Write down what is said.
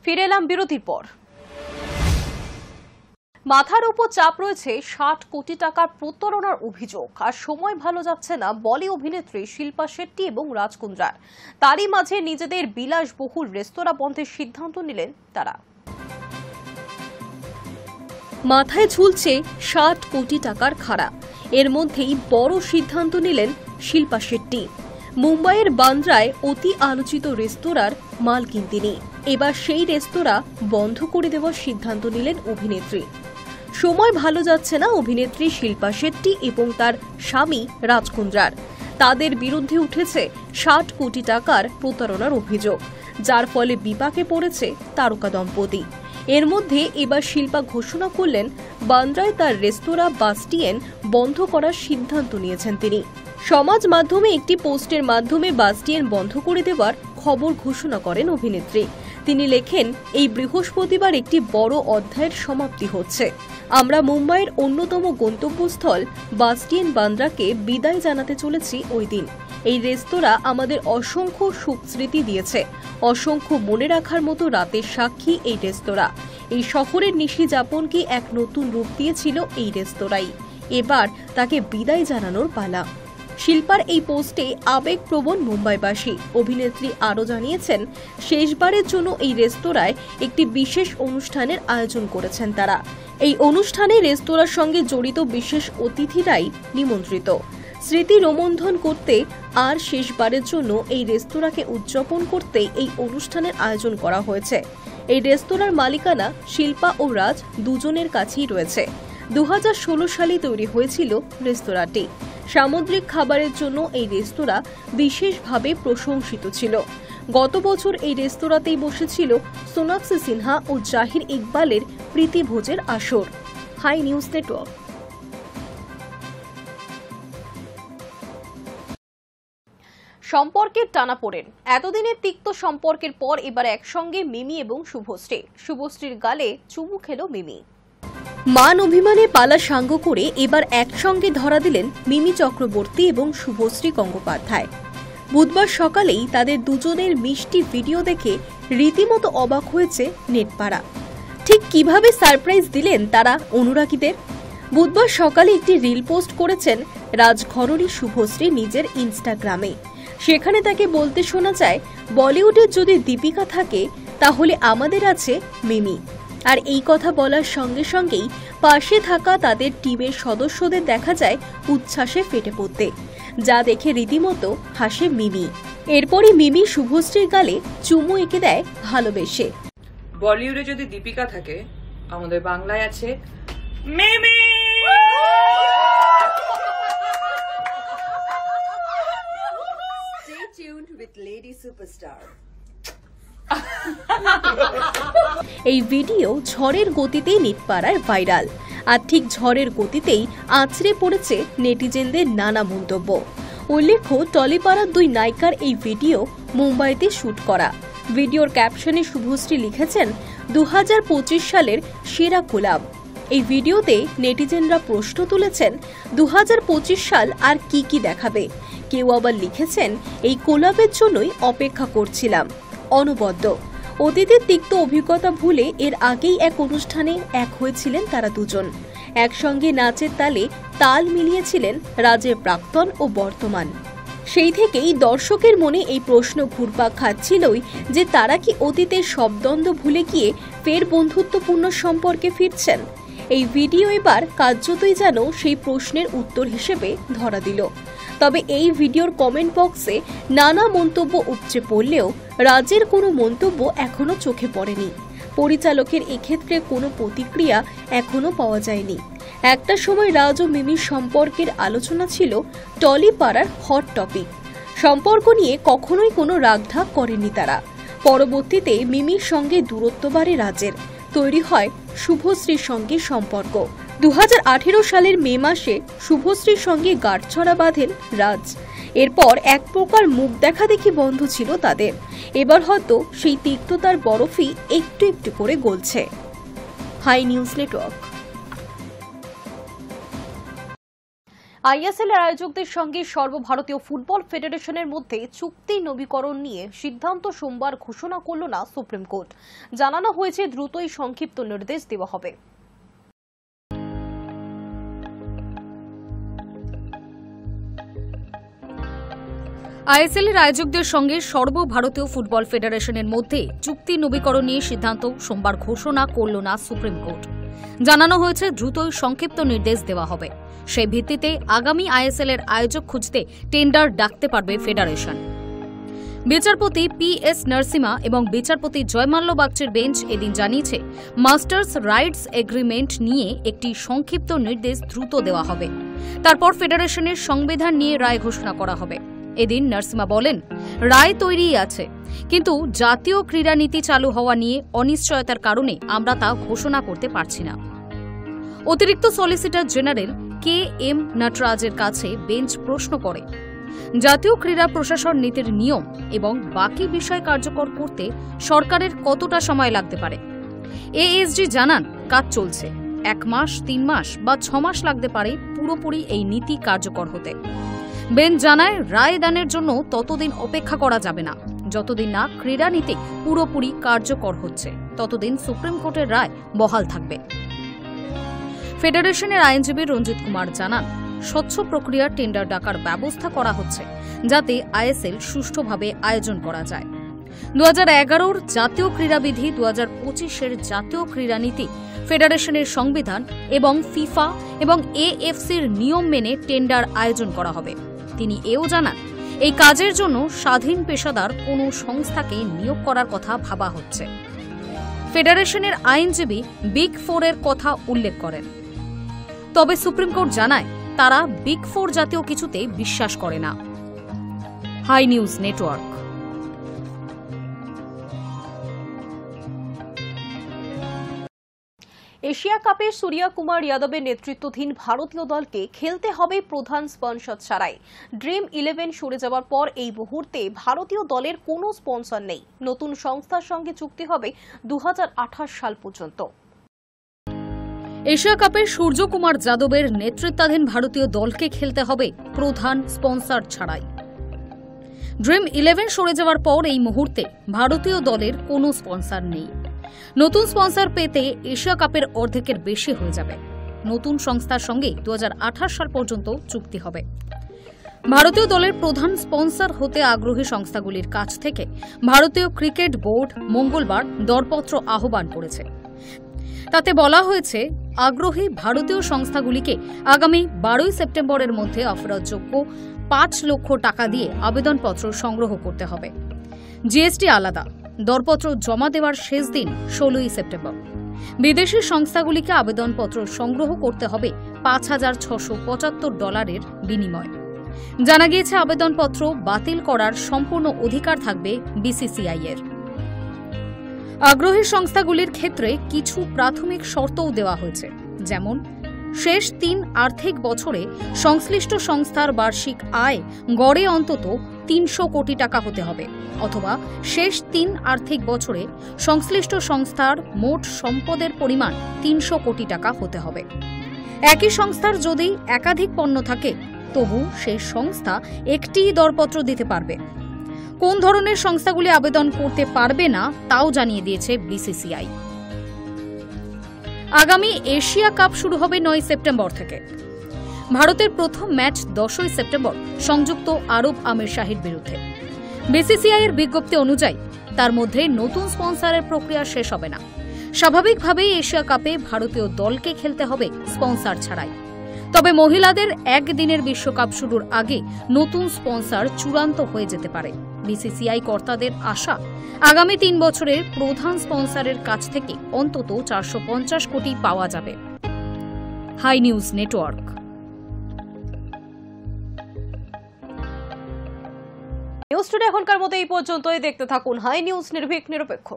ফিরে এলাম বিরতির পর। মাথার উপর চাপ রয়েছে ৬০ কোটি টাকার প্রতারণার অভিযোগ, আর সময় ভালো যাচ্ছে না বলি অভিনেত্রী শিল্পা শেট্টি এবং রাজ কুন্দ্রার। তারই মাঝে নিজেদের বিলাসবহুল রেস্তোরাঁ বন্ধের সিদ্ধান্ত নিলেন তারা। মাথায় ঝুলছে ৬০ কোটি টাকার খাড়া। এর মধ্যেই বড় সিদ্ধান্ত নিলেন শিল্পা শেট্টি। মুম্বাইয়ের বান্দ্রায় অতি আলোচিত রেস্তোরাঁর মালকিন তিনি। এবার সেই রেস্তোরাঁ বন্ধ করে দেওয়ার সিদ্ধান্ত নিলেন অভিনেত্রী। সময় ভালো যাচ্ছে না অভিনেত্রী শিল্পা শেট্টি এবং তার স্বামী রাজ কুন্দ্রার। তাদের বিরুদ্ধে উঠেছে ৬০ কোটি টাকার প্রতারণার অভিযোগ, যার ফলে বিপাকে পড়েছে তারকা দম্পতি। এর মধ্যে এবার শিল্পা ঘোষণা করলেন বান্দ্রায় তার রেস্তোরাঁ বাস্টিয়েন বন্ধ করার সিদ্ধান্ত নিয়েছেন তিনি। সমাজ মাধ্যমে একটি পোস্টের মাধ্যমে বাস্টিয়েন বন্ধ করে দেওয়ার খবর ঘোষণা করেন অভিনেত্রী। তিনি লেখেন, এই বৃহস্পতিবার একটি বড় অধ্যায়ের সমাপ্তি হচ্ছে। আমরা মুম্বাইয়ের অন্যতম গন্তব্যস্থল বাস্টিয়েন বান্দ্রাকে বিদায় জানাতে চলেছি ওই দিন। এই রেস্তোরাঁ আমাদের অসংখ্য সুখ স্মৃতি দিয়েছে, অসংখ্য মনে রাখার মতো রাতের সাক্ষী এই রেস্তোরাঁ। এই শহরের নিশি যাপনকে এক নতুন রূপ দিয়েছিল এই রেস্তোরাঁই। এবার তাকে বিদায় জানানোর পালা। শিল্পার এই পোস্টে আবেগপ্রবণ মুম্বাইবাসী। অভিনেত্রী আরও জানিয়েছেন, শেষবারের জন্য এই রেস্তোরাঁয় একটি বিশেষ অনুষ্ঠানের আয়োজন করেছেন তারা। এই অনুষ্ঠানে রেস্তোরাঁর সঙ্গে জড়িত বিশেষ অতিথিরাই নিমন্ত্রিত। স্মৃতি রোমন্থন করতে আর শেষবারের জন্য এই রেস্তোরাঁকে উদযাপন করতে এই অনুষ্ঠানের আয়োজন করা হয়েছে। এই রেস্তোরাঁর মালিকানা শিল্পা ও রাজ দুজনের কাছেই রয়েছে। ২০১৬ সালে তৈরি হয়েছিল রেস্তোরাঁটি। সামুদ্রিক খাবারের জন্য এই রেস্তোরাঁ বিশেষভাবে প্রশংসিত ছিল। গত বছর এই রেস্তোরাঁতেই বসেছিল সোনাক্ষী সিনহা ও জাহির ইকবালের প্রীতিভোজের আসর। Hi news Network. সম্পর্কের টানাপোড়েন। এতদিনের তিক্ত সম্পর্কের পর এবার একসঙ্গে মিমি এবং শুভশ্রী। শুভশ্রীর গালে চুমু খেল মিমি। মান অভিমানে পালা সাঙ্গ করে এবার একসঙ্গে ধরা দিলেন মিমি চক্রবর্তী এবং শুভশ্রী গঙ্গোপাধ্যায়। বুধবার সকালেই তাদের দুজনের মিষ্টি ভিডিও দেখে রীতিমতো অবাক হয়েছে নেটপাড়া। ঠিক কিভাবে সারপ্রাইজ দিলেন তারা অনুরাগীদের? বুধবার সকালে একটি রিল পোস্ট করেছেন রাজঘরণী শুভশ্রী নিজের ইনস্টাগ্রামে। সেখানে তাকে বলতে শোনা যায়, বলিউডের যদি দীপিকা থাকে তাহলে আমাদের আছে মিমি। আর এই কথা বলার সঙ্গে সঙ্গেই পাশে থাকা তাদের টিমের সদস্যদের দেখা যায় উচ্ছ্বাসে ফেটে পড়তে, যা দেখে রীতিমতো হাসে মিমি। এরপরই মিমি শুভশ্রীর গালে চুমু এঁকে দেয় ভালোবেসে। বলিউডে যদি দীপিকা থাকে আমাদের বাংলায় আছে মিমি। Stay tuned with Lady Superstar. এই ভিডিও ঝড়ের গতিতেই নেটপাড়ায় ভাইরাল। আর ঠিক ঝড়ের গতিতেই আছড়ে পড়েছে নেটিজেনদের নানা মন্তব্য। উল্লেখ্য, টলিপাড়ার দুই নায়িকার এই ভিডিও মুম্বাইতে শুট করা। ভিডিওর ক্যাপশনে শুভশ্রী লিখেছেন, ২০২৫ সালের সেরা কোলাব। এই ভিডিওতে নেটিজেনরা প্রশ্ন তুলেছেন, ২০২৫ সাল আর কি দেখাবে। কেউ আবার লিখেছেন, এই কোলাবের জন্যই অপেক্ষা করছিলাম। অনবদ্য অতীতের তিক্ত অভিজ্ঞতা ভুলে এর আগেই এক অনুষ্ঠানে এক হয়েছিলেন তারা দুজন। একসঙ্গে নাচের তালে তাল মিলিয়েছিলেন রাজের প্রাক্তন ও বর্তমান। সেই থেকেই দর্শকের মনে এই প্রশ্ন ঘুরপাক খাচ্ছিলই যে তারা কি অতীতের সব দ্বন্দ্ব ভুলে গিয়ে ফের বন্ধুত্বপূর্ণ সম্পর্কে ফিরছেন। এই ভিডিও এবার কার্যতই যেন সেই প্রশ্নের উত্তর হিসেবে ধরা দিল। তবে এই ভিডিওর কমেন্ট বক্সে নানা মন্তব্য উপচে পড়লেও রাজের কোনো মন্তব্য এখনো চোখে পড়েনি। পরিচালকের এক্ষেত্রে কোনো প্রতিক্রিয়া এখনো পাওয়া যায়নি। একটা সময় রাজ ও মিমির সম্পর্কের আলোচনা ছিল টলিপাড়ার হট টপিক। সম্পর্ক নিয়ে কখনোই কোনো রাগঢাক করেনি তারা। পরবর্তীতে মিমির সঙ্গে দূরত্ব বাড়ে রাজের, তৈরি হয় শুভশ্রীর সঙ্গে সম্পর্ক। ২০১৮ সালের মে মাসে শুভশ্রীর সঙ্গে গাঁটছড়া বাঁধেন রাজ। এরপর এক প্রকার মুখ দেখাদেখি বন্ধ ছিল তাদের। এবার হয়তো সেই তিক্ততার বরফই একটু একটু করে গলছে। Hi news network. আইএসএল এর আয়োজকদের সঙ্গে সর্বভারতীয় ফুটবল ফেডারেশনের মধ্যে চুক্তি নবীকরণ নিয়ে সিদ্ধান্ত সোমবার ঘোষণা করল না সুপ্রিম কোর্ট। জানানো হয়েছে দ্রুতই সংক্ষিপ্ত নির্দেশ দেওয়া হবে। আইএসএল এর আয়োজকদের সঙ্গে সর্বভারতীয় ফুটবল ফেডারেশনের মধ্যে চুক্তি নবীকরণ নিয়ে সিদ্ধান্ত সোমবার ঘোষণা করল না সুপ্রিম কোর্ট। জানানো হয়েছে দ্রুতই সংক্ষিপ্ত নির্দেশ দেওয়া হবে। সেই ভিত্তিতে আগামী আইএসএল এর আয়োজক খুঁজতে টেন্ডার ডাকতে পারবে ফেডারেশন। বিচারপতি পি.এস. নরসিমা এবং বিচারপতি জয়মাল্য বাগচির বেঞ্চ এদিন জানিয়েছে, মাস্টার্স রাইটস এগ্রিমেন্ট নিয়ে একটি সংক্ষিপ্ত নির্দেশ দ্রুত দেওয়া হবে। তারপর ফেডারেশনের সংবিধান নিয়ে রায় ঘোষণা করা হবে। এদিন নরসিমা বলেন, রায় তৈরিই আছে, কিন্তু জাতীয় ক্রীড়া নীতি চালু হওয়া নিয়ে অনিশ্চয়তার কারণে আমরা তা ঘোষণা করতে পারছি না। অতিরিক্ত সলিসিটর জেনারেল কে.এম. নটরাজের কাছে বেঞ্চ প্রশ্ন করে, জাতীয় ক্রীড়া প্রশাসন নীতির নিয়ম এবং বাকি বিষয় কার্যকর করতে সরকারের কতটা সময় লাগতে পারে। এএসজি জানান, কাজ চলছে, 1 মাস, 3 মাস বা 6 মাস লাগতে পারে পুরোপুরি এই নীতি কার্যকর হতে। বেঞ্চ জানায়, রায় দানের জন্য ততদিন অপেক্ষা করা যাবে না, যতদিন না ক্রীড়া নীতি পুরোপুরি কার্যকর হচ্ছে ততদিন সুপ্রিম কোর্টের রায় বহাল থাকবে। ফেডারেশনের আইনজীবী রঞ্জিত কুমার জানান, স্বচ্ছ প্রক্রিয়ার টেন্ডার ডাকার ব্যবস্থা করা হচ্ছে যাতে আইএসএল সুষ্ঠুভাবে আয়োজন করা যায়। 2011-র জাতীয় ক্রীড়াবিধি, 2025-এর জাতীয় ক্রীড়া নীতি, ফেডারেশনের সংবিধান এবং ফিফা এবং এএফসির নিয়ম মেনে টেন্ডার আয়োজন করা হবে। তিনি এও জানান, এই কাজের জন্য স্বাধীন পেশাদার কোনো সংস্থাকে নিয়োগ করার কথা ভাবা হচ্ছে। ফেডারেশনের আইনজীবী বিগ ফোরের কথা উল্লেখ করেন, তবে সুপ্রিম কোর্ট জানায় তারা বিগ ফোর জাতীয় কিছুতে বিশ্বাস করে না। High news network. এশিয়া কাপে সূর্যা কুমার যাদবের নেতৃত্বাধীন ভারতীয় দলকে খেলতে হবে প্রধান স্পন্সর ছাড়াই। ড্রিম 11 সরে যাওয়ার পর এই মুহূর্তে ভারতীয় দলের কোনো স্পন্সর নেই। নতুন সংস্থার সঙ্গে চুক্তি হবে 2028 সাল পর্যন্ত। এশিয়া কাপে সূর্য কুমার যাদবের নেতৃত্বাধীন ভারতীয় দলকে খেলতে হবে প্রধান স্পন্সর ছাড়াই। ড্রিম 11 সরে যাওয়ার পর এই মুহূর্তে ভারতীয় দলের কোনো স্পন্সর নেই। নতুন স্পন্সর পেতে এশিয়া কাপের অর্ধেকের বেশি হয়ে যাবে। নতুন সংস্থার সঙ্গে 2028 সাল পর্যন্ত চুক্তি হবে। ভারতীয় দলের প্রধান স্পন্সর হতে আগ্রহী সংস্থাগুলির কাছ থেকে ভারতীয় ক্রিকেট বোর্ড মঙ্গলবার দরপত্র আহ্বান করেছে। তাতে বলা হয়েছে, আগ্রহী ভারতীয় সংস্থাগুলিকে আগামী 12 সেপ্টেম্বরের মধ্যে অফারযোগ্য 5 লক্ষ টাকা দিয়ে আবেদনপত্র সংগ্রহ করতে হবে। জিএসটি আলাদা। দরপত্র জমা দেওয়ার শেষ দিন 16 সেপ্টেম্বর। বিদেশি সংস্থাগুলিকে আবেদনপত্র সংগ্রহ করতে হবে $5,675 বিনিময়ে। জানা গিয়েছে, আবেদনপত্র বাতিল করার সম্পূর্ণ অধিকার থাকবে বিসিসিআই এর। আগ্রহী সংস্থাগুলির ক্ষেত্রে কিছু প্রাথমিক শর্তও দেওয়া হয়েছে, যেমন শেষ 3 আর্থিক বছরে সংশ্লিষ্ট সংস্থার বার্ষিক আয় গড়ে অন্তত 300 কোটি টাকা হতে হবে, অথবা শেষ 3 আর্থিক বছরে সংশ্লিষ্ট সংস্থার মোট সম্পদের পরিমাণ 300 কোটি টাকা হতে হবে। একই সংস্থার যদি একাধিক পণ্য থাকে, তবু সেই সংস্থা একটিই দরপত্র দিতে পারবে। কোন ধরনের সংস্থাগুলি আবেদন করতে পারবে না তাও জানিয়ে দিয়েছে বিসিসিআই। আগামী এশিয়া কাপ শুরু হবে 9 সেপ্টেম্বর থেকে। ভারতের প্রথম ম্যাচ 10 সেপ্টেম্বর সংযুক্ত আরব আমির শাহির বিরুদ্ধে। বিসিসিআই এর বিজ্ঞপ্তি অনুযায়ী তার মধ্যে নতুন স্পন্সরের প্রক্রিয়া শেষ হবে না। স্বাভাবিকভাবেই এশিয়া কাপে ভারতীয় দলকে খেলতে হবে স্পন্সর ছাড়াই। তবে মহিলাদের একদিনের বিশ্বকাপ শুরুর আগে নতুন স্পন্সর চূড়ান্ত হয়ে যেতে পারে। বিসিসিআই কর্তাদের আশা, আগামী 3 বছরের প্রধান স্পন্সরের কাছ থেকে অন্তত 450 কোটি পাওয়া যাবে। Hi news Network. News Today এখনকার মতো এই পর্যন্তই। দেখতে থাকুন হাই নিউজ, নির্ভীক নিরপেক্ষ।